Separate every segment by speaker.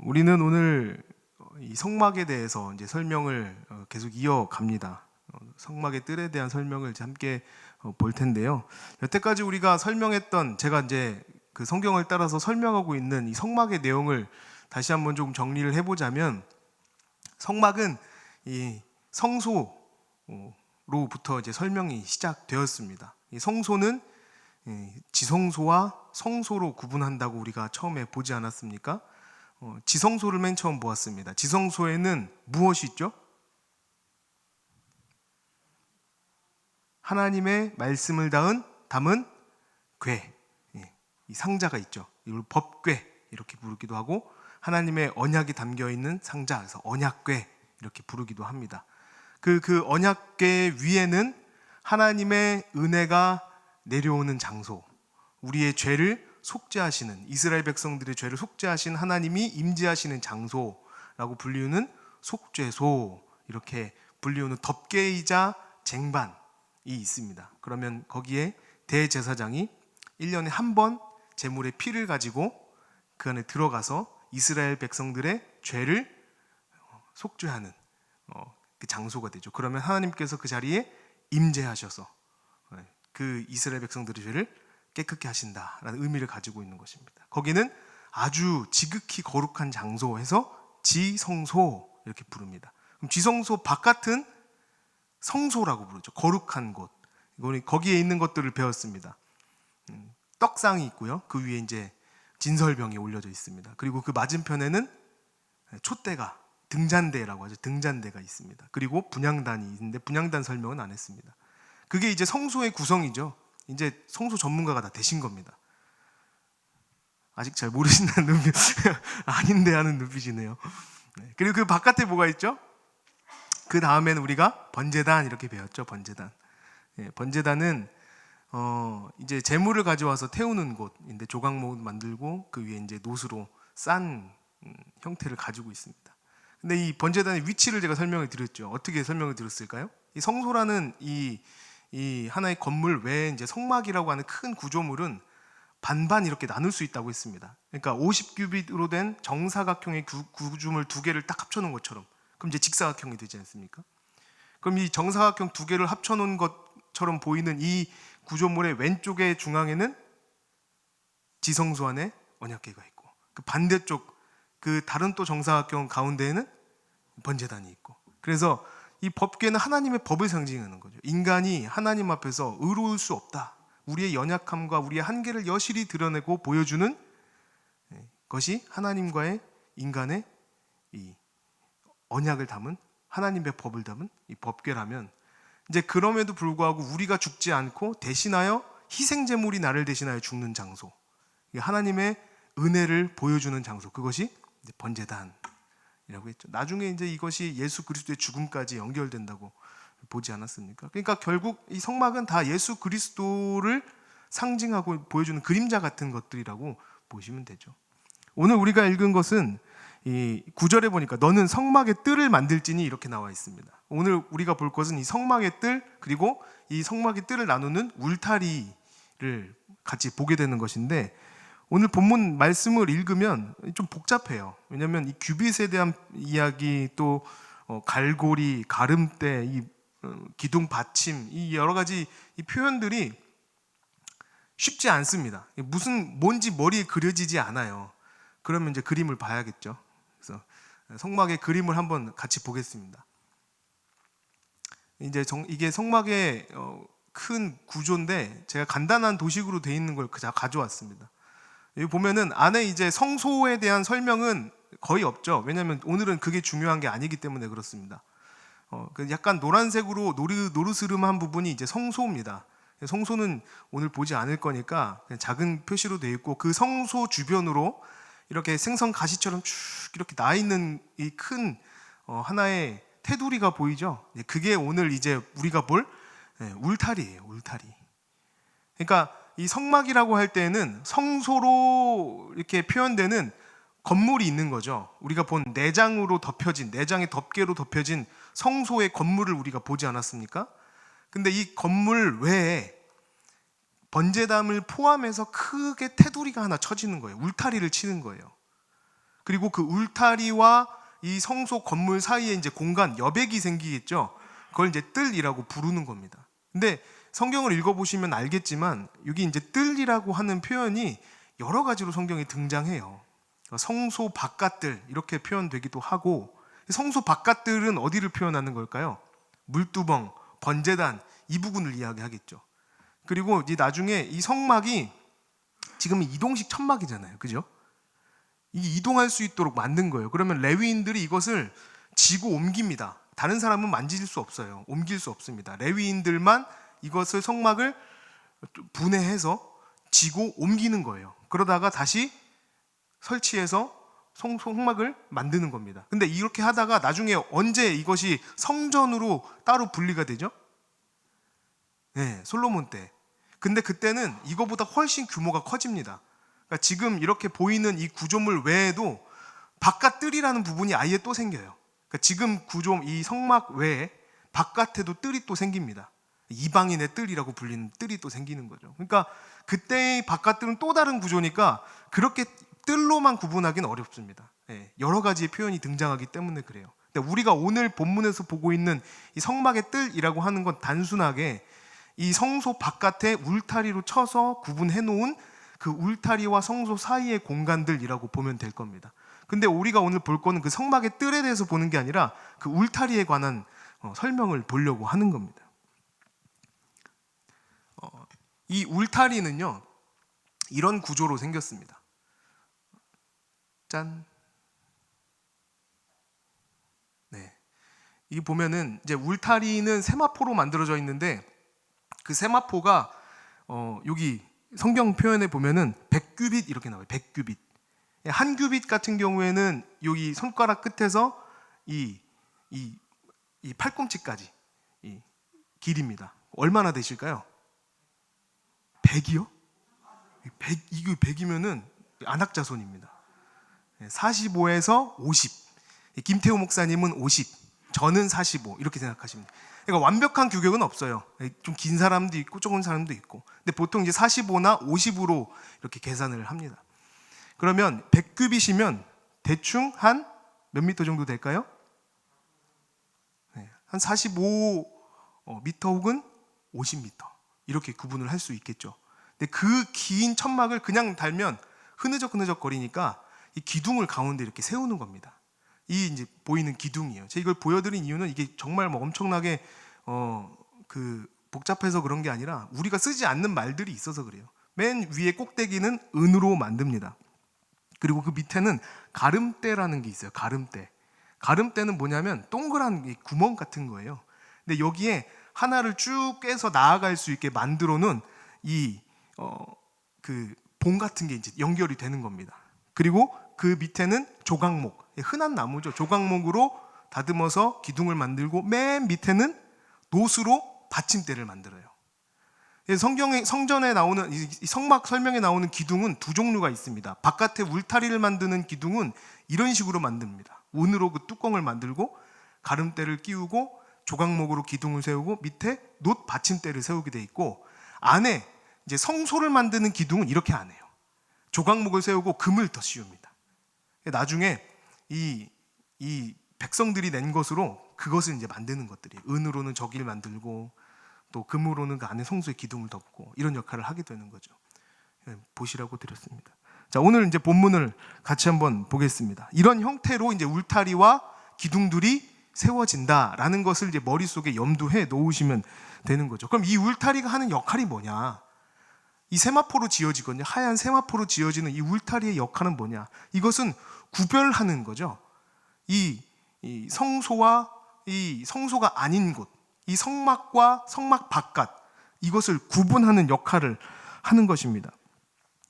Speaker 1: 우리는 오늘 이 성막에 대해서 이제 설명을 계속 이어갑니다. 성막의 뜰에 대한 설명을 이제 함께 볼 텐데요. 여태까지 우리가 설명했던, 제가 이제 그 성경을 따라서 설명하고 있는 이 성막의 내용을 다시 한번 조금 정리를 해보자면, 성막은 이 성소로부터 이제 설명이 시작되었습니다. 이 성소는 지성소와 성소로 구분한다고 우리가 처음에 보지 않았습니까? 지성소를 맨 처음 보았습니다. 지성소에는 무엇이 있죠? 하나님의 말씀을 담은 궤, 이 상자가 있죠. 이걸 법궤 이렇게 부르기도 하고, 하나님의 언약이 담겨 있는 상자, 그래서 언약궤 이렇게 부르기도 합니다. 그 언약궤 위에는 하나님의 은혜가 내려오는 장소, 우리의 죄를 속죄하시는, 이스라엘 백성들의 죄를 속죄하신 하나님이 임재하시는 장소라고 불리우는 속죄소, 이렇게 불리우는 덮개이자 쟁반이 있습니다. 그러면 거기에 대제사장이 1년에 한 번 제물의 피를 가지고 그 안에 들어가서 이스라엘 백성들의 죄를 속죄하는 그 장소가 되죠. 그러면 하나님께서 그 자리에 임재하셔서 그 이스라엘 백성들의 죄를 깨끗게 하신다라는 의미를 가지고 있는 것입니다. 거기는 아주 지극히 거룩한 장소에서 지성소 이렇게 부릅니다. 그럼 지성소 바깥은 성소라고 부르죠. 거룩한 곳. 거기에 있는 것들을 배웠습니다. 떡상이 있고요. 그 위에 이제 진설병이 올려져 있습니다. 그리고 그 맞은편에는 촛대가, 등잔대라고 하죠. 등잔대가 있습니다. 그리고 분향단이 있는데 분향단 설명은 안 했습니다. 그게 이제 성소의 구성이죠. 이제 성소 전문가가 다 되신 겁니다. 아직 잘 모르신다는 눈빛, 아닌데 하는 눈빛이네요. 그리고 그 바깥에 뭐가 있죠? 그 다음에는 우리가 번제단 이렇게 배웠죠. 번제단. 번제단은 이제 제물을 가져와서 태우는 곳인데, 조각목 만들고 그 위에 이제 노수로 싼 형태를 가지고 있습니다. 근데 이 번제단의 위치를 제가 설명을 드렸죠. 어떻게 설명을 드렸을까요? 이 성소라는 이 하나의 건물 외에 이제 성막이라고 하는 큰 구조물은 반반 이렇게 나눌 수 있다고 했습니다. 그러니까 50규빗으로 된 정사각형의 구조물 두 개를 딱 합쳐놓은 것처럼, 그럼 이제 직사각형이 되지 않습니까? 그럼 이 정사각형 두 개를 합쳐놓은 것처럼 보이는 이 구조물의 왼쪽의 중앙에는 지성소 안에 언약궤가 있고, 그 반대쪽 그 다른 또 정사각형 가운데에는 번제단이 있고, 그래서 이 법궤는 하나님의 법을 상징하는 거죠. 인간이 하나님 앞에서 의로울 수 없다, 우리의 연약함과 우리의 한계를 여실히 드러내고 보여주는 것이 하나님과의 인간의 이 언약을 담은, 하나님의 법을 담은 이 법궤라면, 이제 그럼에도 불구하고 우리가 죽지 않고 대신하여 희생제물이 나를 대신하여 죽는 장소, 하나님의 은혜를 보여주는 장소, 그것이 이제 번제단이라고 했죠. 나중에 이제 이것이 예수 그리스도의 죽음까지 연결된다고 보지 않았습니까? 그러니까 결국 이 성막은 다 예수 그리스도를 상징하고 보여주는 그림자 같은 것들이라고 보시면 되죠. 오늘 우리가 읽은 것은 이 9절에 보니까 너는 성막의 뜰을 만들지니 이렇게 나와 있습니다. 오늘 우리가 볼 것은 이 성막의 뜰, 그리고 이 성막의 뜰을 나누는 울타리를 같이 보게 되는 것인데, 오늘 본문 말씀을 읽으면 좀 복잡해요. 왜냐하면 이 규빗에 대한 이야기, 또 갈고리, 가름대, 이 기둥 받침, 이 여러 가지 이 표현들이 쉽지 않습니다. 뭔지 머리에 그려지지 않아요. 그러면 이제 그림을 봐야겠죠. 그래서 성막의 그림을 한번 같이 보겠습니다. 이제 이게 성막의 큰 구조인데, 제가 간단한 도식으로 되어 있는 걸 가져왔습니다. 여기 보면은 안에 이제 성소에 대한 설명은 거의 없죠. 왜냐하면 오늘은 그게 중요한 게 아니기 때문에 그렇습니다. 약간 노란색으로 노르스름한 부분이 이제 성소입니다. 성소는 오늘 보지 않을 거니까 그냥 작은 표시로 되어 있고, 그 성소 주변으로 이렇게 생선 가시처럼 쭉 이렇게 나 있는 이 큰 하나의 테두리가 보이죠. 그게 오늘 이제 우리가 볼 울타리예요. 울타리. 그러니까 이 성막이라고 할 때는 성소로 이렇게 표현되는 건물이 있는 거죠. 우리가 본 내장으로 덮여진, 내장의 덮개로 덮여진 성소의 건물을 우리가 보지 않았습니까? 근데 이 건물 외에 번제단을 포함해서 크게 테두리가 하나 쳐지는 거예요. 울타리를 치는 거예요. 그리고 그 울타리와 이 성소 건물 사이에 이제 공간, 여백이 생기겠죠. 그걸 이제 뜰이라고 부르는 겁니다. 근데 성경을 읽어보시면 알겠지만 여기 이제 뜰이라고 하는 표현이 여러 가지로 성경에 등장해요. 성소 바깥들 이렇게 표현되기도 하고, 성소 바깥들은 어디를 표현하는 걸까요? 물두멍, 번제단 이 부분을 이야기하겠죠. 그리고 이제 나중에 이 성막이 지금 이동식 천막이잖아요, 그죠? 이 이동할 수 있도록 만든 거예요. 그러면 레위인들이 이것을 지고 옮깁니다. 다른 사람은 만질 수 없어요. 옮길 수 없습니다. 레위인들만 이것을 성막을 분해해서 지고 옮기는 거예요. 그러다가 다시 설치해서 성막을 만드는 겁니다. 근데 이렇게 하다가 나중에 언제 이것이 성전으로 따로 분리가 되죠? 네, 솔로몬 때. 근데 그때는 이거보다 훨씬 규모가 커집니다. 그러니까 지금 이렇게 보이는 이 구조물 외에도 바깥 뜰이라는 부분이 아예 또 생겨요. 그러니까 지금 구조 이 성막 외에 바깥에도 뜰이 또 생깁니다. 이방인의 뜰이라고 불리는 뜰이 또 생기는 거죠. 그러니까 그때의 바깥뜰은 또 다른 구조니까 그렇게 뜰로만 구분하기는 어렵습니다. 예, 여러 가지의 표현이 등장하기 때문에 그래요. 근데 우리가 오늘 본문에서 보고 있는 이 성막의 뜰이라고 하는 건 단순하게 이 성소 바깥에 울타리로 쳐서 구분해 놓은 그 울타리와 성소 사이의 공간들이라고 보면 될 겁니다. 근데 우리가 오늘 볼 거는 그 성막의 뜰에 대해서 보는 게 아니라 그 울타리에 관한 설명을 보려고 하는 겁니다. 이 울타리는요, 이런 구조로 생겼습니다. 짠. 네. 이 보면은 이제 울타리는 세마포로 만들어져 있는데 그 세마포가 여기 성경 표현에 보면은 100규빗 이렇게 나와요. 100규빗. 한 규빗 같은 경우에는 여기 손가락 끝에서 이 팔꿈치까지 이 길입니다. 얼마나 되실까요? 100이요? 100, 이거 100이면은 안학자손입니다. 45에서 50. 김태우 목사님은 50, 저는 45 이렇게 생각하시면 돼요. 그러니까 완벽한 규격은 없어요. 좀 긴 사람도 있고 조금 사람도 있고. 근데 보통 이제 45나 50으로 이렇게 계산을 합니다. 그러면 100규빗이면 대충 한 몇 미터 정도 될까요? 네, 한 45 미터 혹은 50미터 이렇게 구분을 할 수 있겠죠. 근데 그 긴 천막을 그냥 달면 흐느적 거리니까 이 기둥을 가운데 이렇게 세우는 겁니다. 이 이제 보이는 기둥이에요. 제가 이걸 보여드린 이유는 이게 정말 뭐 엄청나게 그 복잡해서 그런 게 아니라 우리가 쓰지 않는 말들이 있어서 그래요. 맨 위에 꼭대기는 은으로 만듭니다. 그리고 그 밑에는 가름대라는 게 있어요. 가름대. 가름대는 뭐냐면 동그란 구멍 같은 거예요. 근데 여기에 하나를 쭉 깨서 나아갈 수 있게 만들어 놓은 그 봉 같은 게 이제 연결이 되는 겁니다. 그리고 그 밑에는 조각목, 흔한 나무죠. 조각목으로 다듬어서 기둥을 만들고 맨 밑에는 노수로 받침대를 만들어요. 성전에 나오는 이 성막 설명에 나오는 기둥은 두 종류가 있습니다. 바깥에 울타리를 만드는 기둥은 이런 식으로 만듭니다. 운으로 그 뚜껑을 만들고 가름대를 끼우고 조각목으로 기둥을 세우고 밑에 놋 받침대를 세우게 돼 있고, 안에 이제 성소를 만드는 기둥은 이렇게 안 해요. 조각목을 세우고 금을 더 씌웁니다. 나중에 이 백성들이 낸 것으로 그것을 이제 만드는 것들이에요. 은으로는 저기를 만들고 또 금으로는 그 안에 성소의 기둥을 덮고 이런 역할을 하게 되는 거죠. 보시라고 드렸습니다. 자, 오늘 이제 본문을 같이 한번 보겠습니다. 이런 형태로 이제 울타리와 기둥들이 세워진다라는 것을 이제 머릿속에 염두해 놓으시면 되는 거죠. 그럼 이 울타리가 하는 역할이 뭐냐? 이 세마포로 지어지거든요. 하얀 세마포로 지어지는 이 울타리의 역할은 뭐냐? 이것은 구별하는 거죠. 이 성소와 이 성소가 아닌 곳, 이 성막과 성막 바깥, 이것을 구분하는 역할을 하는 것입니다.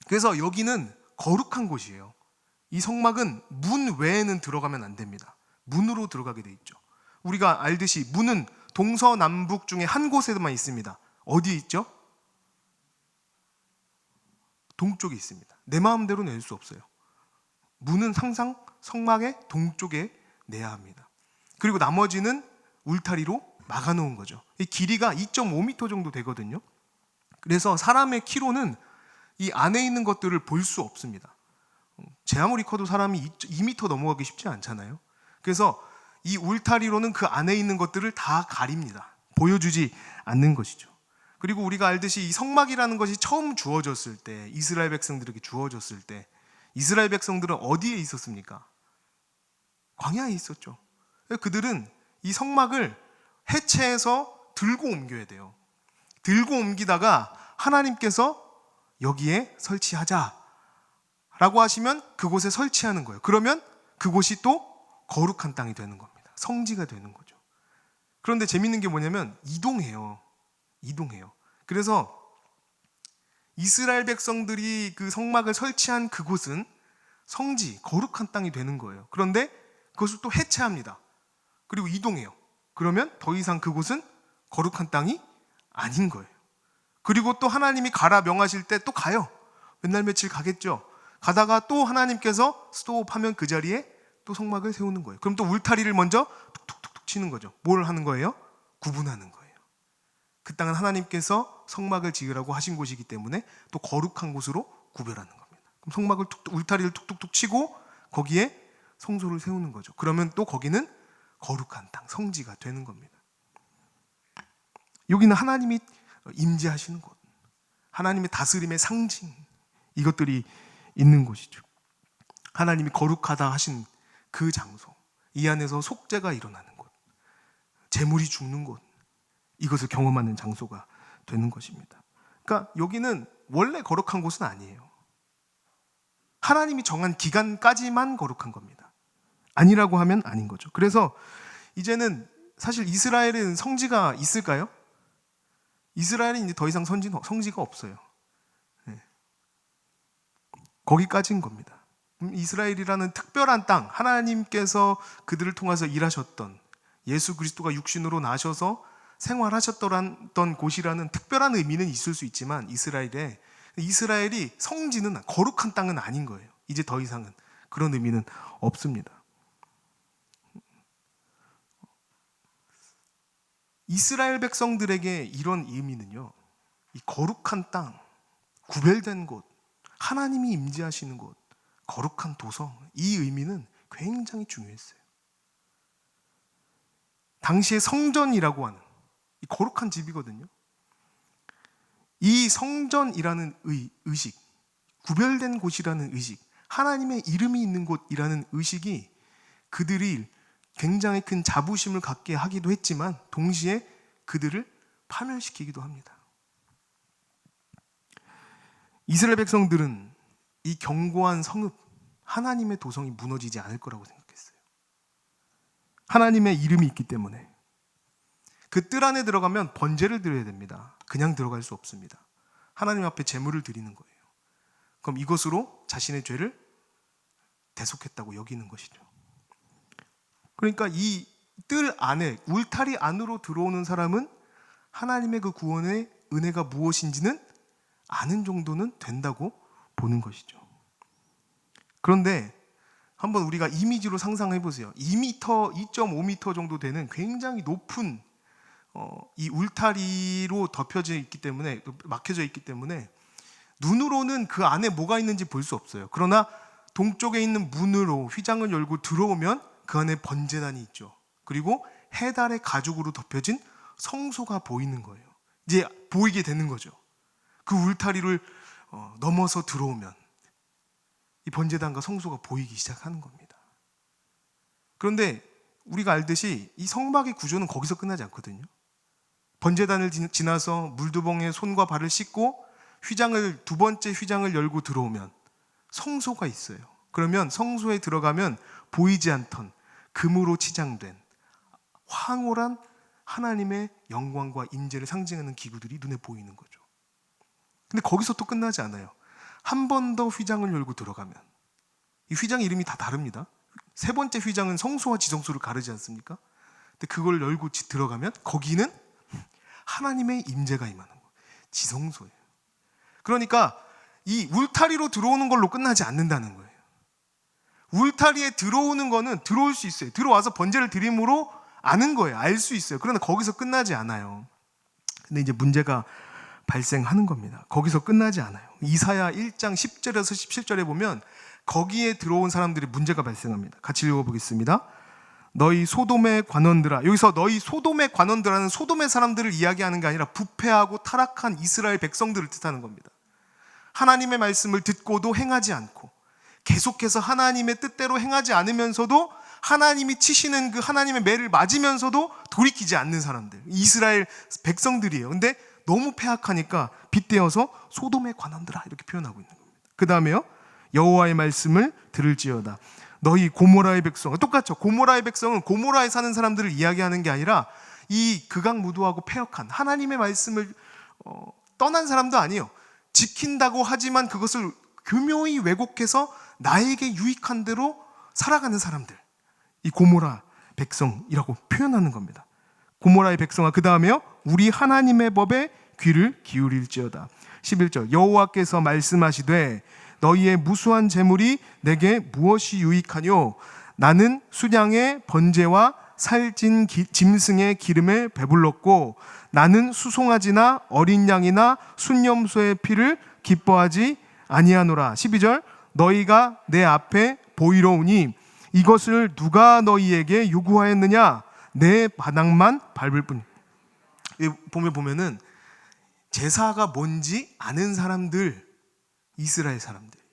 Speaker 1: 그래서 여기는 거룩한 곳이에요. 이 성막은 문 외에는 들어가면 안 됩니다. 문으로 들어가게 돼 있죠. 우리가 알듯이 문은 동서남북 중에 한 곳에만 있습니다. 어디에 있죠? 동쪽에 있습니다. 내 마음대로 낼 수 없어요. 문은 항상 성막의 동쪽에 내야 합니다. 그리고 나머지는 울타리로 막아놓은 거죠. 이 길이가 2.5m 정도 되거든요. 그래서 사람의 키로는 이 안에 있는 것들을 볼 수 없습니다. 제 아무리 커도 사람이 2m 넘어가기 쉽지 않잖아요. 그래서 이 울타리로는 그 안에 있는 것들을 다 가립니다. 보여주지 않는 것이죠. 그리고 우리가 알듯이 이 성막이라는 것이 처음 주어졌을 때, 이스라엘 백성들에게 주어졌을 때 이스라엘 백성들은 어디에 있었습니까? 광야에 있었죠. 그들은 이 성막을 해체해서 들고 옮겨야 돼요. 들고 옮기다가 하나님께서 여기에 설치하자 라고 하시면 그곳에 설치하는 거예요. 그러면 그곳이 또 거룩한 땅이 되는 겁니다. 성지가 되는 거죠. 그런데 재밌는 게 뭐냐면 이동해요. 그래서 이스라엘 백성들이 그 성막을 설치한 그곳은 성지, 거룩한 땅이 되는 거예요. 그런데 그것을 또 해체합니다. 그리고 이동해요. 그러면 더 이상 그곳은 거룩한 땅이 아닌 거예요. 그리고 또 하나님이 가라 명하실 때 또 가요. 몇 날 며칠 가겠죠. 가다가 또 하나님께서 스톱하면 그 자리에 또 성막을 세우는 거예요. 그럼 또 울타리를 먼저 툭툭툭툭 치는 거죠. 뭘 하는 거예요? 구분하는 거예요. 그 땅은 하나님께서 성막을 지으라고 하신 곳이기 때문에 또 거룩한 곳으로 구별하는 겁니다. 그럼 성막을 울타리를 툭툭툭 치고 거기에 성소를 세우는 거죠. 그러면 또 거기는 거룩한 땅, 성지가 되는 겁니다. 여기는 하나님이 임재하시는 곳, 하나님의 다스림의 상징, 이것들이 있는 곳이죠. 하나님이 거룩하다 하신 그 장소, 이 안에서 속죄가 일어나는 곳, 재물이 죽는 곳, 이것을 경험하는 장소가 되는 것입니다. 그러니까 여기는 원래 거룩한 곳은 아니에요. 하나님이 정한 기간까지만 거룩한 겁니다. 아니라고 하면 아닌 거죠. 그래서 이제는 사실 이스라엘은 성지가 있을까요? 이스라엘은 이제 더 이상 성지가 없어요. 네. 거기까지인 겁니다. 이스라엘이라는 특별한 땅, 하나님께서 그들을 통해서 일하셨던, 예수 그리스도가 육신으로 나셔서 생활하셨던 곳이라는 특별한 의미는 있을 수 있지만 이스라엘이 성지는 거룩한 땅은 아닌 거예요. 이제 더 이상은 그런 의미는 없습니다. 이스라엘 백성들에게 이런 의미는요, 이 거룩한 땅, 구별된 곳, 하나님이 임재하시는 곳, 거룩한 도성, 이 의미는 굉장히 중요했어요. 당시에 성전이라고 하는 이 거룩한 집이거든요. 이 성전이라는 의식, 구별된 곳이라는 의식, 하나님의 이름이 있는 곳이라는 의식이 그들이 굉장히 큰 자부심을 갖게 하기도 했지만 동시에 그들을 파멸시키기도 합니다. 이스라엘 백성들은 이 견고한 성읍, 하나님의 도성이 무너지지 않을 거라고 생각했어요. 하나님의 이름이 있기 때문에. 그 뜰 안에 들어가면 번제를 드려야 됩니다. 그냥 들어갈 수 없습니다. 하나님 앞에 제물을 드리는 거예요. 그럼 이것으로 자신의 죄를 대속했다고 여기는 것이죠. 그러니까 이 뜰 안에, 울타리 안으로 들어오는 사람은 하나님의 그 구원의 은혜가 무엇인지는 아는 정도는 된다고 보는 것이죠. 그런데 한번 우리가 이미지로 상상해 보세요. 2m, 2.5m 정도 되는 굉장히 높은 이 울타리로 덮여져 있기 때문에, 막혀져 있기 때문에 눈으로는 그 안에 뭐가 있는지 볼 수 없어요. 그러나 동쪽에 있는 문으로 휘장을 열고 들어오면 그 안에 번제단이 있죠. 그리고 해달의 가죽으로 덮여진 성소가 보이는 거예요. 이제 보이게 되는 거죠. 그 울타리를 넘어서 들어오면 이 번제단과 성소가 보이기 시작하는 겁니다. 그런데 우리가 알듯이 이 성막의 구조는 거기서 끝나지 않거든요. 번제단을 지나서 물두봉에 손과 발을 씻고 두 번째 휘장을 열고 들어오면 성소가 있어요. 그러면 성소에 들어가면 보이지 않던 금으로 치장된 황홀한 하나님의 영광과 임재를 상징하는 기구들이 눈에 보이는 거죠. 근데 거기서 또 끝나지 않아요. 한 번 더 휘장을 열고 들어가면, 이 휘장 이름이 다 다릅니다. 세 번째 휘장은 성소와 지성소를 가르지 않습니까? 근데 그걸 열고 들어가면 거기는 하나님의 임재가 임하는 거예요. 지성소예요. 그러니까 이 울타리로 들어오는 걸로 끝나지 않는다는 거예요. 울타리에 들어오는 거는 들어올 수 있어요. 들어와서 번제를 드림으로 아는 거예요. 알 수 있어요. 그러나 거기서 끝나지 않아요. 근데 이제 문제가 발생하는 겁니다. 거기서 끝나지 않아요. 이사야 1장 10절에서 17절에 보면 거기에 들어온 사람들이 문제가 발생합니다. 같이 읽어보겠습니다. 너희 소돔의 관원들아. 여기서 너희 소돔의 관원들아는 소돔의 사람들을 이야기하는 게 아니라 부패하고 타락한 이스라엘 백성들을 뜻하는 겁니다. 하나님의 말씀을 듣고도 행하지 않고 계속해서 하나님의 뜻대로 행하지 않으면서도 하나님이 치시는 그 하나님의 매를 맞으면서도 돌이키지 않는 사람들, 이스라엘 백성들이에요. 근데 너무 패악하니까 빗대어서 소돔의 관원들아 이렇게 표현하고 있는 겁니다. 그 다음에요, 여호와의 말씀을 들을지어다. 너희 고모라의 백성, 똑같죠. 고모라의 백성은 고모라에 사는 사람들을 이야기하는 게 아니라 이 극악무도하고 패역한 하나님의 말씀을 떠난 사람도 아니에요. 지킨다고 하지만 그것을 교묘히 왜곡해서 나에게 유익한 대로 살아가는 사람들, 이 고모라 백성이라고 표현하는 겁니다. 고모라의 백성아, 그 다음에요, 우리 하나님의 법에 귀를 기울일지어다. 11절, 여호와께서 말씀하시되 너희의 무수한 재물이 내게 무엇이 유익하뇨? 나는 수량의 번제와 살찐 짐승의 기름에 배불렀고 나는 수송아지나 어린 양이나 순염소의 피를 기뻐하지 아니하노라. 12절, 너희가 내 앞에 보이러 오니 이것을 누가 너희에게 요구하였느냐? 내 바닥만 밟을 뿐. 보면은 제사가 뭔지 아는 사람들, 이스라엘 사람들이에요.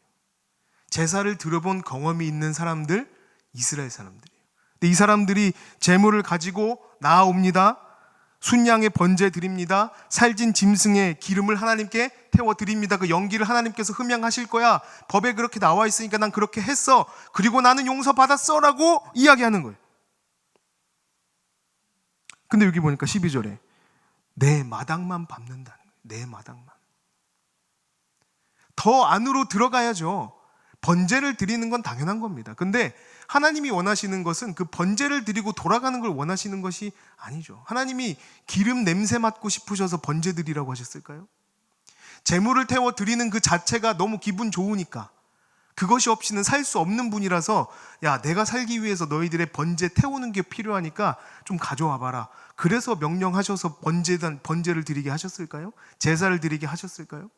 Speaker 1: 제사를 들어본 경험이 있는 사람들, 이스라엘 사람들이에요. 근데 이 사람들이 제물을 가지고 나아옵니다. 순양의 번제 드립니다. 살진 짐승의 기름을 하나님께 태워 드립니다. 그 연기를 하나님께서 흠양하실 거야. 법에 그렇게 나와 있으니까 난 그렇게 했어. 그리고 나는 용서받았어 라고 이야기하는 거예요. 근데 여기 보니까 12절에 내 마당만 밟는다는 거예요. 내 마당만. 더 안으로 들어가야죠. 번제를 드리는 건 당연한 겁니다. 근데 하나님이 원하시는 것은 그 번제를 드리고 돌아가는 걸 원하시는 것이 아니죠. 하나님이 기름 냄새 맡고 싶으셔서 번제 드리라고 하셨을까요? 제물을 태워 드리는 그 자체가 너무 기분 좋으니까, 그것이 없이는 살 수 없는 분이라서 야, 내가 살기 위해서 너희들의 번제 태우는 게 필요하니까 좀 가져와 봐라. 그래서 명령하셔서 번제를 드리게 하셨을까요? 제사를 드리게 하셨을까요?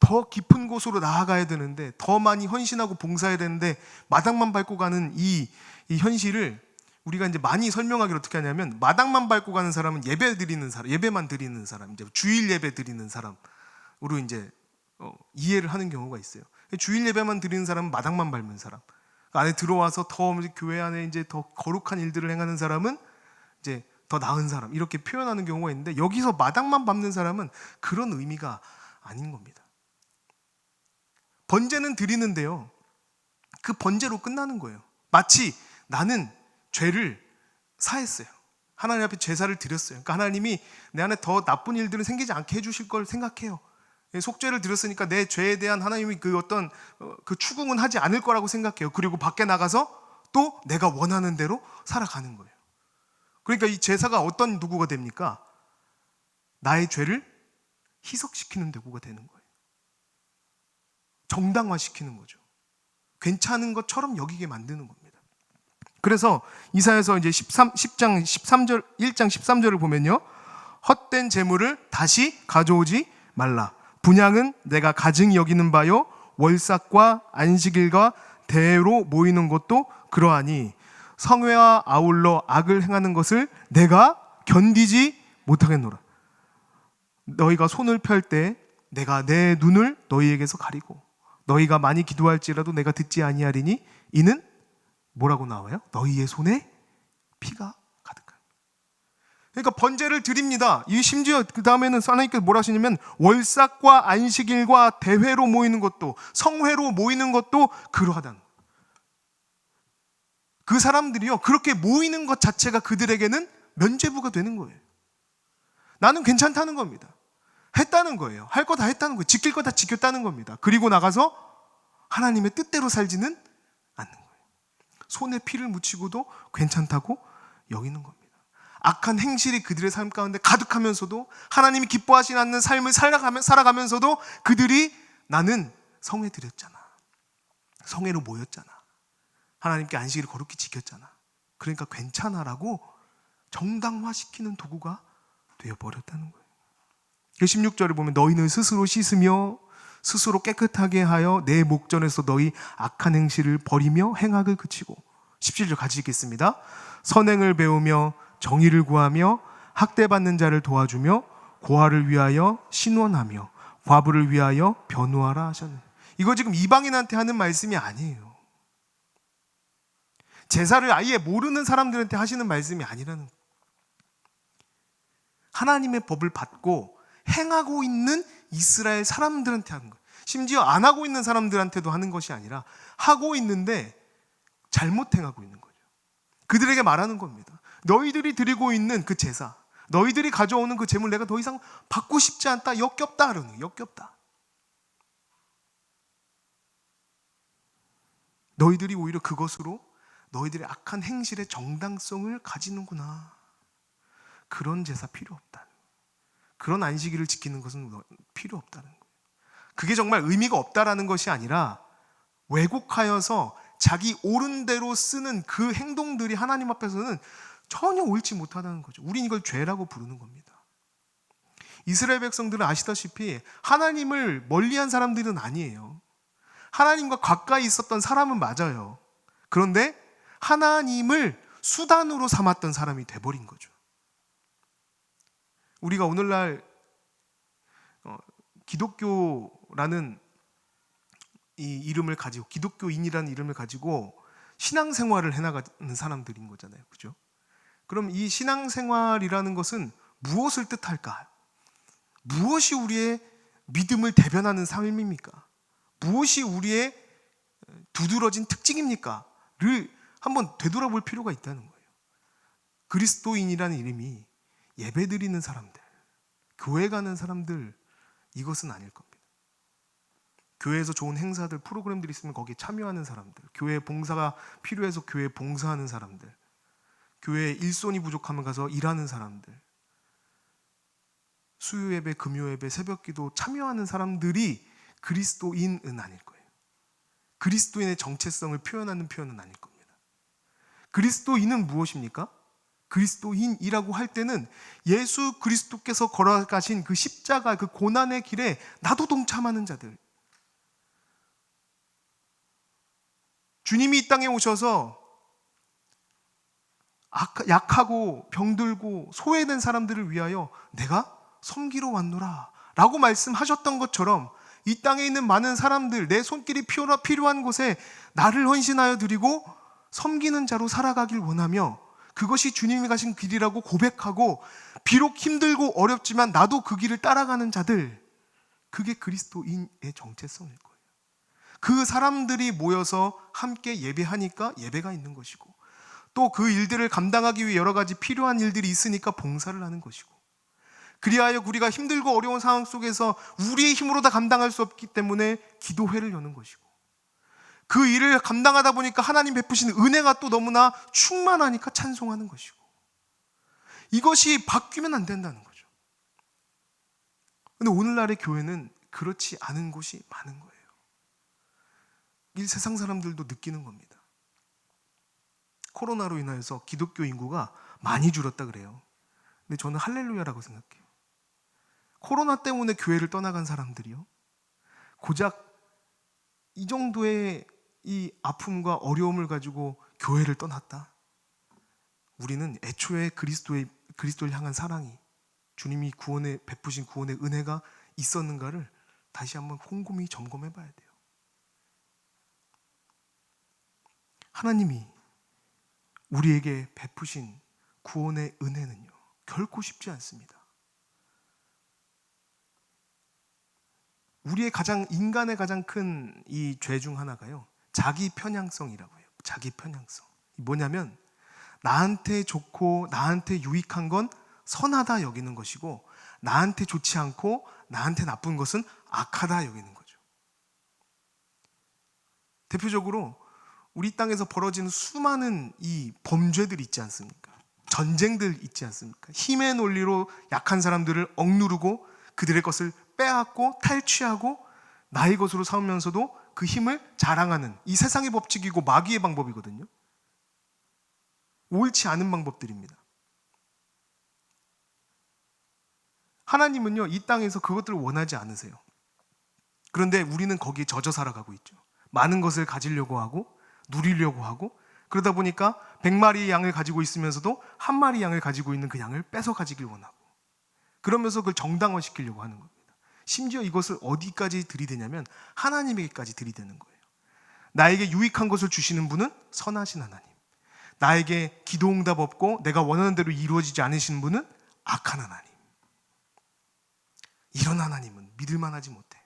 Speaker 1: 더 깊은 곳으로 나아가야 되는데, 더 많이 헌신하고 봉사해야 되는데 마당만 밟고 가는 이 현실을 우리가 이제 많이 설명하기를 어떻게 하냐면, 마당만 밟고 가는 사람은 예배 드리는 사람, 예배만 드리는 사람, 이제 주일 예배 드리는 사람으로 이제 이해를 하는 경우가 있어요. 주일 예배만 드리는 사람은 마당만 밟는 사람, 그 안에 들어와서 더 교회 안에 이제 더 거룩한 일들을 행하는 사람은 이제 더 나은 사람, 이렇게 표현하는 경우가 있는데, 여기서 마당만 밟는 사람은 그런 의미가 아닌 겁니다. 번제는 드리는데요, 그 번제로 끝나는 거예요. 마치 나는 죄를 사했어요. 하나님 앞에 제사를 드렸어요. 그러니까 하나님이 내 안에 더 나쁜 일들은 생기지 않게 해주실 걸 생각해요. 속죄를 드렸으니까 내 죄에 대한 하나님이 그 어떤 그 추궁은 하지 않을 거라고 생각해요. 그리고 밖에 나가서 또 내가 원하는 대로 살아가는 거예요. 그러니까 이 제사가 어떤 도구가 됩니까? 나의 죄를 희석시키는 도구가 되는 거예요. 정당화시키는 거죠. 괜찮은 것처럼 여기게 만드는 겁니다. 그래서 이사야서 이제 1장 13절을 보면요, 헛된 재물을 다시 가져오지 말라. 분향은 내가 가증히 여기는 바요, 월삭과 안식일과 대회로 모이는 것도 그러하니 성회와 아울러 악을 행하는 것을 내가 견디지 못하겠노라. 너희가 손을 펼 때 내가 내 눈을 너희에게서 가리고 너희가 많이 기도할지라도 내가 듣지 아니하리니 이는 뭐라고 나와요? 너희의 손에 피가 가득한. 그러니까 번제를 드립니다. 이 심지어 그 다음에는 하나님께서 뭐라 하시냐면 월삭과 안식일과 대회로 모이는 것도, 성회로 모이는 것도 그러하다는. 그 사람들이요, 그렇게 모이는 것 자체가 그들에게는 면죄부가 되는 거예요. 나는 괜찮다는 겁니다. 했다는 거예요. 할 거 다 했다는 거예요. 지킬 거 다 지켰다는 겁니다. 그리고 나가서 하나님의 뜻대로 살지는 않는 거예요. 손에 피를 묻히고도 괜찮다고 여기는 겁니다. 악한 행실이 그들의 삶 가운데 가득하면서도, 하나님이 기뻐하시지 않는 삶을 살아가면서도 그들이 나는 성회 드렸잖아, 성회로 모였잖아, 하나님께 안식일을 거룩히 지켰잖아, 그러니까 괜찮아라고 정당화시키는 도구가 되어버렸다는 거예요. 16절에 보면 너희는 스스로 씻으며 스스로 깨끗하게 하여 내 목전에서 너희 악한 행실을 버리며 행악을 그치고. 17절 같이 읽겠습니다. 선행을 배우며 정의를 구하며 학대받는 자를 도와주며 고아를 위하여 신원하며 과부를 위하여 변호하라 하셨네. 이거 지금 이방인한테 하는 말씀이 아니에요. 제사를 아예 모르는 사람들한테 하시는 말씀이 아니라는 거예요. 하나님의 법을 받고 행하고 있는 이스라엘 사람들한테 하는 거예요. 심지어 안 하고 있는 사람들한테도 하는 것이 아니라 하고 있는데 잘못 행하고 있는 거죠. 그들에게 말하는 겁니다. 너희들이 드리고 있는 그 제사, 너희들이 가져오는 그 제물 내가 더 이상 받고 싶지 않다. 역겹다. 그러는 거예요. 역겹다. 너희들이 오히려 그것으로 너희들의 악한 행실의 정당성을 가지는구나. 그런 제사 필요 없다. 그런 안식일을 지키는 것은 필요 없다는 거예요. 그게 정말 의미가 없다라는 것이 아니라 왜곡하여서 자기 옳은 대로 쓰는 그 행동들이 하나님 앞에서는 전혀 옳지 못하다는 거죠. 우린 이걸 죄라고 부르는 겁니다. 이스라엘 백성들은 아시다시피 하나님을 멀리한 사람들은 아니에요. 하나님과 가까이 있었던 사람은 맞아요. 그런데 하나님을 수단으로 삼았던 사람이 돼버린 거죠. 우리가 오늘날 기독교라는 이 이름을 가지고, 기독교인이라는 이름을 가지고 신앙생활을 해나가는 사람들인 거잖아요. 그죠? 그럼 이 신앙생활이라는 것은 무엇을 뜻할까? 무엇이 우리의 믿음을 대변하는 삶입니까? 무엇이 우리의 두드러진 특징입니까? 를 한번 되돌아볼 필요가 있다는 거예요. 그리스도인이라는 이름이 예배드리는 사람들, 교회 가는 사람들, 이것은 아닐 겁니다. 교회에서 좋은 행사들, 프로그램들이 있으면 거기에 참여하는 사람들, 교회 봉사가 필요해서 교회에 봉사하는 사람들, 교회에 일손이 부족하면 가서 일하는 사람들, 수요예배, 금요예배, 새벽기도 참여하는 사람들이 그리스도인은 아닐 거예요. 그리스도인의 정체성을 표현하는 표현은 아닐 겁니다. 그리스도인은 무엇입니까? 그리스도인이라고 할 때는 예수 그리스도께서 걸어가신 그 십자가, 그 고난의 길에 나도 동참하는 자들, 주님이 이 땅에 오셔서 약하고 병들고 소외된 사람들을 위하여 내가 섬기러 왔노라 라고 말씀하셨던 것처럼 이 땅에 있는 많은 사람들, 내 손길이 필요한 곳에 나를 헌신하여 드리고 섬기는 자로 살아가길 원하며, 그것이 주님이 가신 길이라고 고백하고 비록 힘들고 어렵지만 나도 그 길을 따라가는 자들, 그게 그리스도인의 정체성일 거예요. 그 사람들이 모여서 함께 예배하니까 예배가 있는 것이고, 또 그 일들을 감당하기 위해 여러 가지 필요한 일들이 있으니까 봉사를 하는 것이고, 그리하여 우리가 힘들고 어려운 상황 속에서 우리의 힘으로 다 감당할 수 없기 때문에 기도회를 여는 것이고, 그 일을 감당하다 보니까 하나님 베푸신 은혜가 또 너무나 충만하니까 찬송하는 것이고, 이것이 바뀌면 안 된다는 거죠. 그런데 오늘날의 교회는 그렇지 않은 곳이 많은 거예요. 이 세상 사람들도 느끼는 겁니다. 코로나로 인하여서 기독교 인구가 많이 줄었다 그래요. 근데 저는 할렐루야라고 생각해요. 코로나 때문에 교회를 떠나간 사람들이요, 고작 이 정도의 이 아픔과 어려움을 가지고 교회를 떠났다. 우리는 애초에 그리스도를 향한 사랑이, 주님이 베푸신 구원의 은혜가 있었는가를 다시 한번 곰곰이 점검해 봐야 돼요. 하나님이 우리에게 베푸신 구원의 은혜는요, 결코 쉽지 않습니다. 인간의 가장 큰 이 죄 중 하나가요, 자기 편향성이라고 해요. 자기 편향성. 뭐냐면 나한테 좋고 나한테 유익한 건 선하다 여기는 것이고, 나한테 좋지 않고 나한테 나쁜 것은 악하다 여기는 거죠. 대표적으로 우리 땅에서 벌어지는 수많은 이 범죄들 있지 않습니까? 전쟁들 있지 않습니까? 힘의 논리로 약한 사람들을 억누르고 그들의 것을 빼앗고 탈취하고 나의 것으로 삼으면서도 그 힘을 자랑하는, 이 세상의 법칙이고 마귀의 방법이거든요. 옳지 않은 방법들입니다. 하나님은요, 이 땅에서 그것들을 원하지 않으세요. 그런데 우리는 거기에 젖어 살아가고 있죠. 많은 것을 가지려고 하고 누리려고 하고, 그러다 보니까 100마리의 양을 가지고 있으면서도 한 마리 양을 가지고 있는 그 양을 뺏어 가지길 원하고, 그러면서 그걸 정당화시키려고 하는 겁니다. 심지어 이것을 어디까지 들이대냐면 하나님에게까지 들이대는 거예요. 나에게 유익한 것을 주시는 분은 선하신 하나님, 나에게 기도 응답 없고 내가 원하는 대로 이루어지지 않으시는 분은 악한 하나님. 이런 하나님은 믿을 만하지 못해.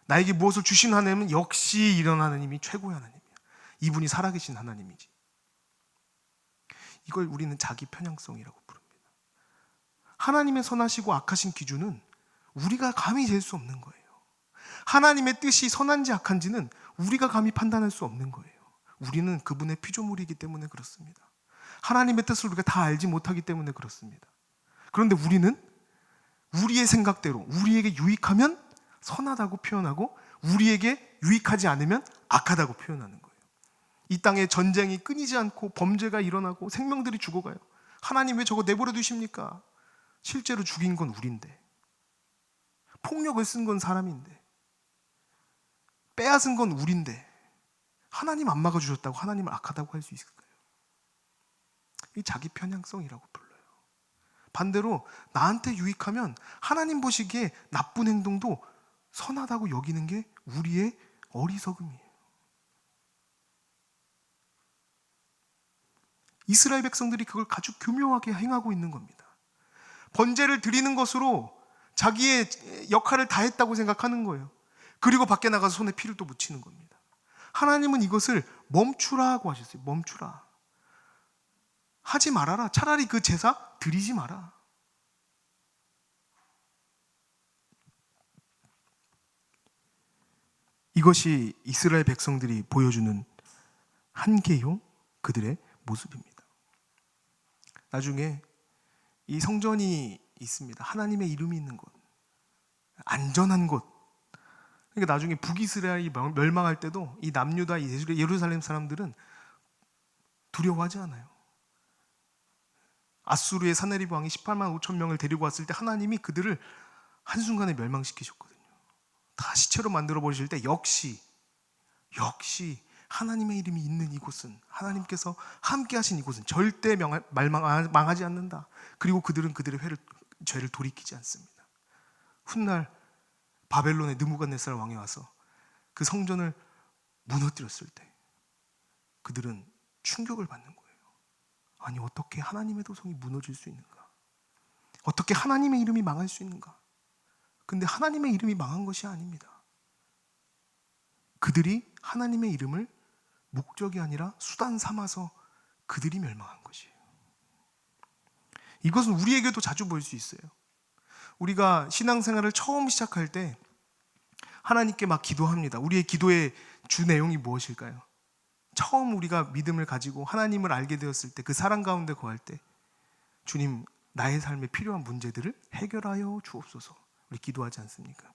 Speaker 1: 나에게 무엇을 주신 하나님은 역시 이런 하나님이 최고의 하나님이야. 이분이 살아계신 하나님이지. 이걸 우리는 자기 편향성이라고 부릅니다. 하나님의 선하시고 악하신 기준은 우리가 감히 잴 수 없는 거예요. 하나님의 뜻이 선한지 악한지는 우리가 감히 판단할 수 없는 거예요. 우리는 그분의 피조물이기 때문에 그렇습니다. 하나님의 뜻을 우리가 다 알지 못하기 때문에 그렇습니다. 그런데 우리는 우리의 생각대로 우리에게 유익하면 선하다고 표현하고, 우리에게 유익하지 않으면 악하다고 표현하는 거예요. 이 땅에 전쟁이 끊이지 않고 범죄가 일어나고 생명들이 죽어가요. 하나님 왜 저거 내버려 두십니까? 실제로 죽인 건 우린데, 폭력을 쓴 건 사람인데, 빼앗은 건 우린데, 하나님 안 막아주셨다고 하나님을 악하다고 할 수 있을까요? 이 자기 편향성이라고 불러요. 반대로 나한테 유익하면 하나님 보시기에 나쁜 행동도 선하다고 여기는 게 우리의 어리석음이에요. 이스라엘 백성들이 그걸 아주 교묘하게 행하고 있는 겁니다. 번제를 드리는 것으로 자기의 역할을 다했다고 생각하는 거예요. 그리고 밖에 나가서 손에 피를 또 묻히는 겁니다. 하나님은 이것을 멈추라고 하셨어요. 멈추라. 하지 말아라. 차라리 그 제사 드리지 마라. 이것이 이스라엘 백성들이 보여주는 한계요, 그들의 모습입니다. 나중에 이 성전이 있습니다. 하나님의 이름이 있는 곳, 안전한 곳. 그러니까 나중에 북이스라엘이 멸망할 때도 이 남유다, 예루살렘 사람들은 두려워하지 않아요. 아수르의 사네립 왕이 18만 5천 명을 데리고 왔을 때 하나님이 그들을 한순간에 멸망시키셨거든요. 다 시체로 만들어 버리실 때 역시 하나님의 이름이 있는 이곳은, 하나님께서 함께 하신 이곳은 절대 망하지 않는다. 그리고 그들은 그들의 죄를 돌이키지 않습니다. 훗날 바벨론의 느부갓네살 왕이 와서 그 성전을 무너뜨렸을 때 그들은 충격을 받는 거예요. 아니, 어떻게 하나님의 도성이 무너질 수 있는가? 어떻게 하나님의 이름이 망할 수 있는가? 근데 하나님의 이름이 망한 것이 아닙니다. 그들이 하나님의 이름을 목적이 아니라 수단 삼아서 그들이 멸망한 것이에요. 이것은 우리에게도 자주 보일 수 있어요. 우리가 신앙생활을 처음 시작할 때 하나님께 막 기도합니다. 우리의 기도의 주 내용이 무엇일까요? 처음 우리가 믿음을 가지고 하나님을 알게 되었을 때, 그 사랑 가운데 거할 때, 주님, 나의 삶에 필요한 문제들을 해결하여 주옵소서, 우리 기도하지 않습니까?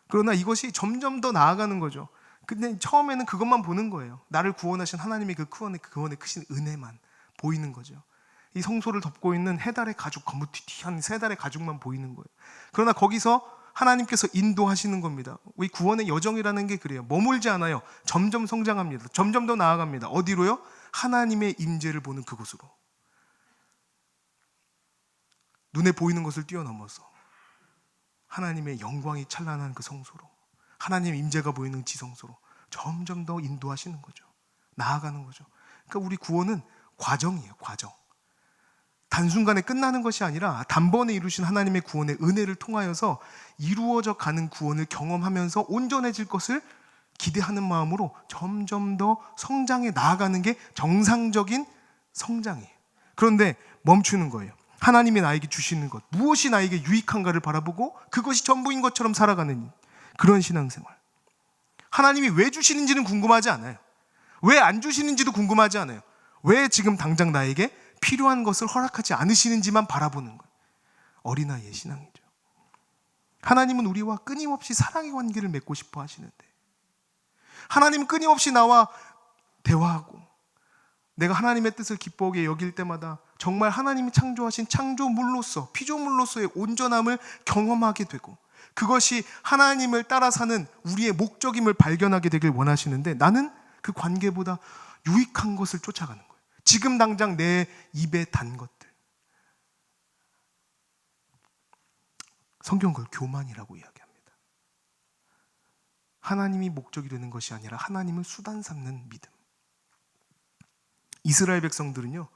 Speaker 1: 그러나 이것이 점점 더 나아가는 거죠. 근데 처음에는 그것만 보는 거예요. 나를 구원하신 하나님의 그 구원의 크신 은혜만 보이는 거죠. 이 성소를 덮고 있는 해달의 가죽, 거무튀튀한 세 달의 가죽만 보이는 거예요. 그러나 거기서 하나님께서 인도하시는 겁니다. 우리 구원의 여정이라는 게 그래요. 머물지 않아요. 점점 성장합니다. 점점 더 나아갑니다. 어디로요? 하나님의 임재를 보는 그곳으로. 눈에 보이는 것을 뛰어넘어서 하나님의 영광이 찬란한 그 성소로, 하나님의 임재가 보이는 지성소로 점점 더 인도하시는 거죠. 나아가는 거죠. 그러니까 우리 구원은 과정이에요. 과정. 단순간에 끝나는 것이 아니라 단번에 이루신 하나님의 구원의 은혜를 통하여서 이루어져 가는 구원을 경험하면서 온전해질 것을 기대하는 마음으로 점점 더 성장해 나아가는 게 정상적인 성장이에요. 그런데 멈추는 거예요. 하나님이 나에게 주시는 것, 무엇이 나에게 유익한가를 바라보고 그것이 전부인 것처럼 살아가는 그런 신앙생활. 하나님이 왜 주시는지는 궁금하지 않아요. 왜 안 주시는지도 궁금하지 않아요. 왜 지금 당장 나에게 필요한 것을 허락하지 않으시는지만 바라보는 것. 어린아이의 신앙이죠. 하나님은 우리와 끊임없이 사랑의 관계를 맺고 싶어 하시는데, 하나님은 끊임없이 나와 대화하고, 내가 하나님의 뜻을 기뻐하게 여길 때마다 정말 하나님이 창조하신 창조물로서, 피조물로서의 온전함을 경험하게 되고, 그것이 하나님을 따라 사는 우리의 목적임을 발견하게 되길 원하시는데 나는 그 관계보다 유익한 것을 쫓아가는 거예요. 지금 당장 내 입에 단 것들. 성경은 그걸 교만이라고 이야기합니다. 하나님이 목적이 되는 것이 아니라 하나님을 수단 삼는 믿음. 이스라엘 백성들은요,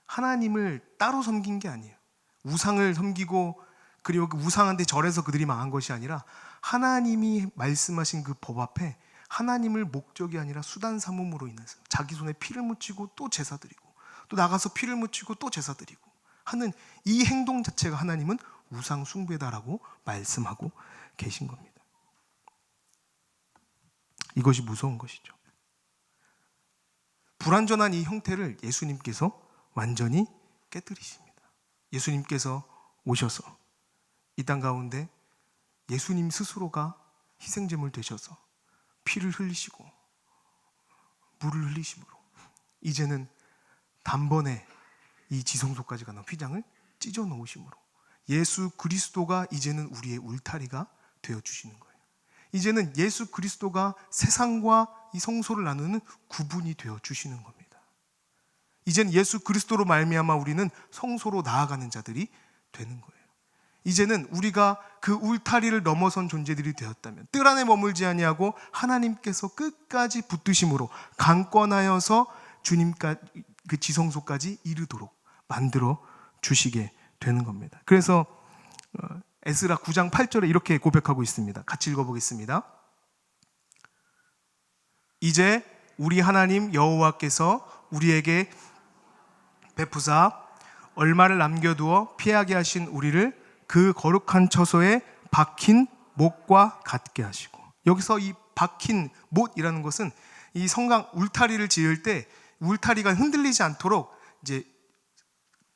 Speaker 1: 하나님을 따로 섬긴 게 아니에요. 우상을 섬기고 그리고 그 우상한테 절해서 그들이 망한 것이 아니라 하나님이 말씀하신 그 법 앞에 하나님을 목적이 아니라 수단 삼음으로 인해서 자기 손에 피를 묻히고 또 제사 드리고 또 나가서 피를 묻히고 또 제사 드리고 하는 이 행동 자체가 하나님은 우상 숭배다라고 말씀하고 계신 겁니다. 이것이 무서운 것이죠. 불완전한 이 형태를 예수님께서 완전히 깨뜨리십니다. 예수님께서 오셔서 이 땅 가운데 예수님 스스로가 희생제물 되셔서 피를 흘리시고 물을 흘리심으로 이제는 단번에 이 지성소까지 가는 휘장을 찢어 놓으심으로 예수 그리스도가 이제는 우리의 울타리가 되어주시는 거예요. 이제는 예수 그리스도가 세상과 이 성소를 나누는 구분이 되어주시는 겁니다. 이제는 예수 그리스도로 말미암아 우리는 성소로 나아가는 자들이 되는 거예요. 이제는 우리가 그 울타리를 넘어선 존재들이 되었다면 뜰 안에 머물지 아니하고 하나님께서 끝까지 붙드심으로 강권하여서 주님과 그 지성소까지 이르도록 만들어 주시게 되는 겁니다. 그래서 에스라 9장 8절에 이렇게 고백하고 있습니다. 같이 읽어보겠습니다. 이제 우리 하나님 여호와께서 우리에게 베푸사 얼마를 남겨두어 피하게 하신 우리를 그 거룩한 처소에 박힌 못과 같게 하시고, 여기서 이 박힌 못이라는 것은 이 성강 울타리를 지을 때 울타리가 흔들리지 않도록 이제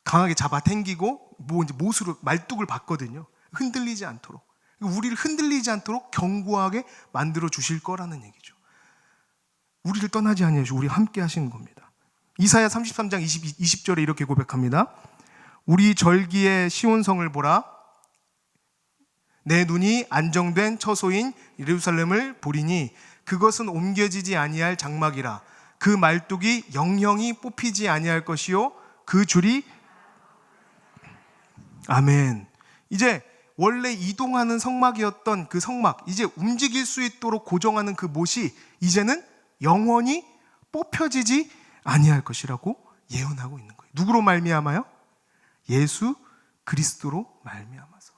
Speaker 1: 강하게 잡아 당기고 이제 못으로 말뚝을 박거든요. 흔들리지 않도록, 우리를 흔들리지 않도록 견고하게 만들어 주실 거라는 얘기죠. 우리를 떠나지 아니하시고 우리 함께 하시는 겁니다. 이사야 33장 20절에 이렇게 고백합니다. 우리 절기의 시온성을 보라. 내 눈이 안정된 처소인 예루살렘을 보리니 그것은 옮겨지지 아니할 장막이라. 그 말뚝이 영영이 뽑히지 아니할 것이요 그 줄이 아멘. 이제 원래 이동하는 성막이었던 그 성막, 이제 움직일 수 있도록 고정하는 그 못이 이제는 영원히 뽑혀지지 아니할 것이라고 예언하고 있는 거예요. 누구로 말미암아요? 예수 그리스도로 말미암아서.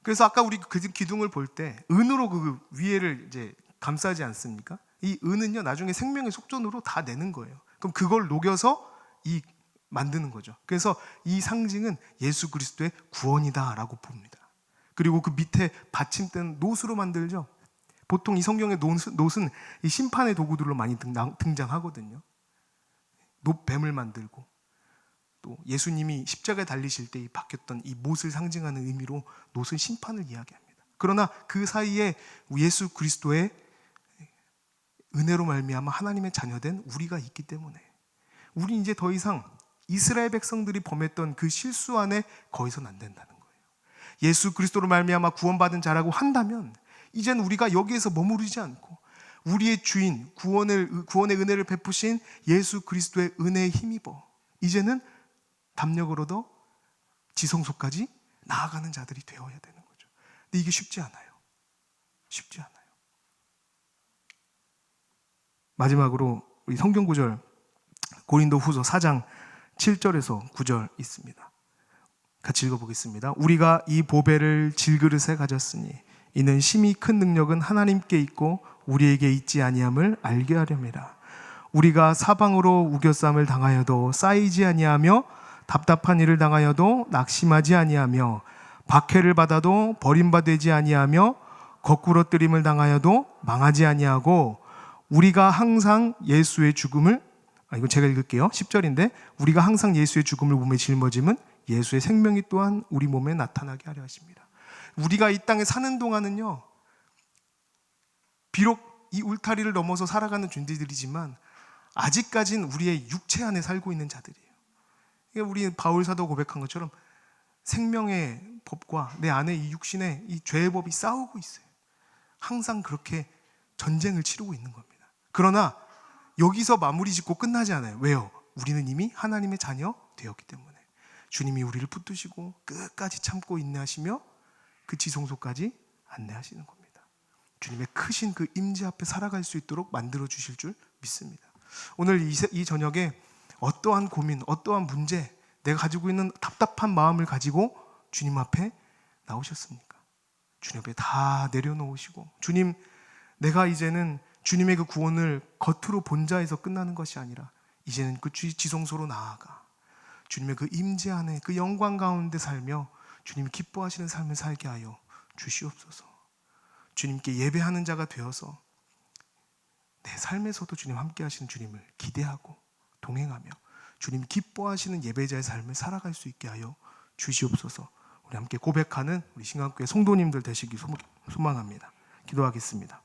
Speaker 1: 그래서 아까 우리 그 기둥을 볼 때 은으로 그 위에를 이제 감싸지 않습니까? 이 은은요 나중에 생명의 속전으로 다 내는 거예요. 그럼 그걸 녹여서 이 만드는 거죠. 그래서 이 상징은 예수 그리스도의 구원이다라고 봅니다. 그리고 그 밑에 받침대는 노수로 만들죠. 보통 이 성경의 노스는 이 심판의 도구들로 많이 등장하거든요. 뱀을 만들고 또 예수님이 십자가에 달리실 때 박혔던 이 못을 상징하는 의미로 노스는 심판을 이야기합니다. 그러나 그 사이에 예수 그리스도의 은혜로 말미암아 하나님의 자녀된 우리가 있기 때문에 우리 이제 더 이상 이스라엘 백성들이 범했던 그 실수 안에 거기서는 안 된다는 거예요. 예수 그리스도로 말미암아 구원받은 자라고 한다면 이제는 우리가 여기에서 머무르지 않고 우리의 주인, 구원의 은혜를 베푸신 예수 그리스도의 은혜에 힘입어 이제는 담력을 얻어 지성소까지 나아가는 자들이 되어야 되는 거죠. 근데 이게 쉽지 않아요. 쉽지 않아요. 마지막으로 우리 성경 구절 고린도후서 4장 7절에서 9절 있습니다. 같이 읽어보겠습니다. 우리가 이 보배를 질그릇에 가졌으니 이는 심히 큰 능력은 하나님께 있고 우리에게 있지 아니함을 알게 하렵니다. 우리가 사방으로 우겨쌈을 당하여도 쌓이지 아니하며 답답한 일을 당하여도 낙심하지 아니하며 박해를 받아도 버림받지 아니하며 거꾸러뜨림을 당하여도 망하지 아니하고 우리가 항상 예수의 죽음을 이거 제가 읽을게요. 10절인데 우리가 항상 예수의 죽음을 몸에 짊어짐은 예수의 생명이 또한 우리 몸에 나타나게 하려 하십니다. 우리가 이 땅에 사는 동안은요 비록 이 울타리를 넘어서 살아가는 존재들이지만 아직까지는 우리의 육체 안에 살고 있는 자들이에요. 우리 바울 사도 고백한 것처럼 생명의 법과 내 안에 이 육신의 이 죄의 법이 싸우고 있어요. 항상 그렇게 전쟁을 치르고 있는 겁니다. 그러나 여기서 마무리 짓고 끝나지 않아요. 왜요? 우리는 이미 하나님의 자녀 되었기 때문에 주님이 우리를 붙드시고 끝까지 참고 인내하시며 그 지성소까지 안내하시는 겁니다. 주님의 크신 그 임재 앞에 살아갈 수 있도록 만들어 주실 줄 믿습니다. 오늘 이 저녁에 어떠한 고민, 어떠한 문제, 내가 가지고 있는 답답한 마음을 가지고 주님 앞에 나오셨습니까? 주님 앞에 다 내려놓으시고, 주님, 내가 이제는 주님의 그 구원을 겉으로 본 자에서 끝나는 것이 아니라 이제는 그 지성소로 나아가 주님의 그 임재 안에 그 영광 가운데 살며 주님이 기뻐하시는 삶을 살게 하여 주시옵소서. 주님께 예배하는 자가 되어서 내 삶에서도 주님 함께 하시는 주님을 기대하고 동행하며 주님 기뻐하시는 예배자의 삶을 살아갈 수 있게 하여 주시옵소서. 우리 함께 고백하는 우리 신강교회 성도님들 되시기 소망합니다. 기도하겠습니다.